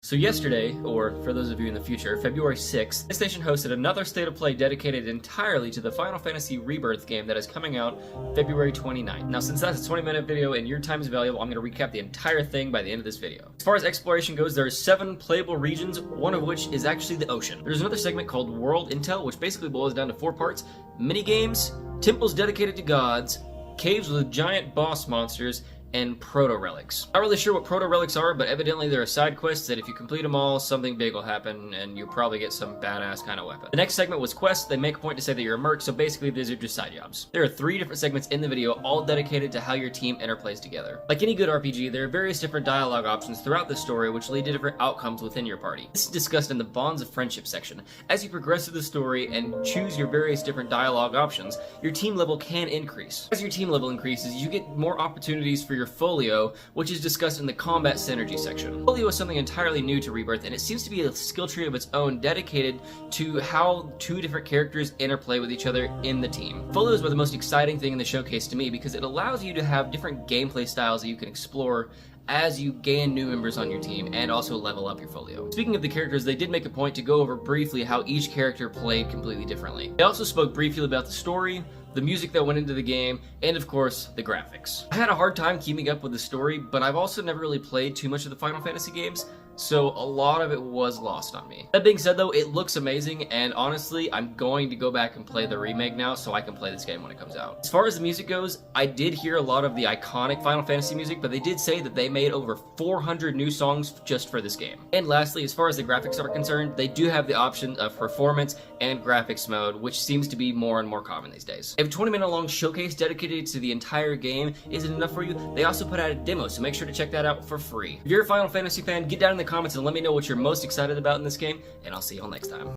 So yesterday, or for those of you in the future, February 6th, PlayStation hosted another State of Play dedicated entirely to the Final Fantasy Rebirth game that is coming out February 29th. Now, since that's a 20-minute video and your time is valuable, I'm going to recap the entire thing by the end of this video. As far as exploration goes, there are 7 playable regions, one of which is actually the ocean. There's another segment called World Intel, which basically boils down to 4 parts: minigames, temples dedicated to gods, caves with giant boss monsters, and proto-relics. Not really sure what proto-relics are, but evidently there are side quests that if you complete them all, something big will happen, and you'll probably get some badass kind of weapon. The next segment was quests. They make a point to say that you're a merc, so basically these are just side jobs. There are 3 different segments in the video, all dedicated to how your team interplays together. Like any good RPG, there are various different dialogue options throughout the story which lead to different outcomes within your party. This is discussed in the Bonds of Friendship section. As you progress through the story and choose your various different dialogue options, your team level can increase. As your team level increases, you get more opportunities for your folio, which is discussed in the combat synergy section. Folio is something entirely new to Rebirth, and it seems to be a skill tree of its own dedicated to how 2 different characters interplay with each other in the team. Folios were the most exciting thing in the showcase to me because it allows you to have different gameplay styles that you can explore as you gain new members on your team and also level up your folio. Speaking of the characters, they did make a point to go over briefly how each character played completely differently. They also spoke briefly about the story, the music that went into the game, and of course, the graphics. I had a hard time keeping up with the story, but I've also never really played too much of the Final Fantasy games, so a lot of it was lost on me. That being said though, it looks amazing, and honestly, I'm going to go back and play the remake now so I can play this game when it comes out. As far as the music goes, I did hear a lot of the iconic Final Fantasy music, but they did say that they made over 400 new songs just for this game. And lastly, as far as the graphics are concerned, they do have the option of performance and graphics mode, which seems to be more and more common these days. If a 20-minute long showcase dedicated to the entire game isn't enough for you, they also put out a demo, so make sure to check that out for free. If you're a Final Fantasy fan, get down in the comments and let me know what you're most excited about in this game, and I'll see y'all next time.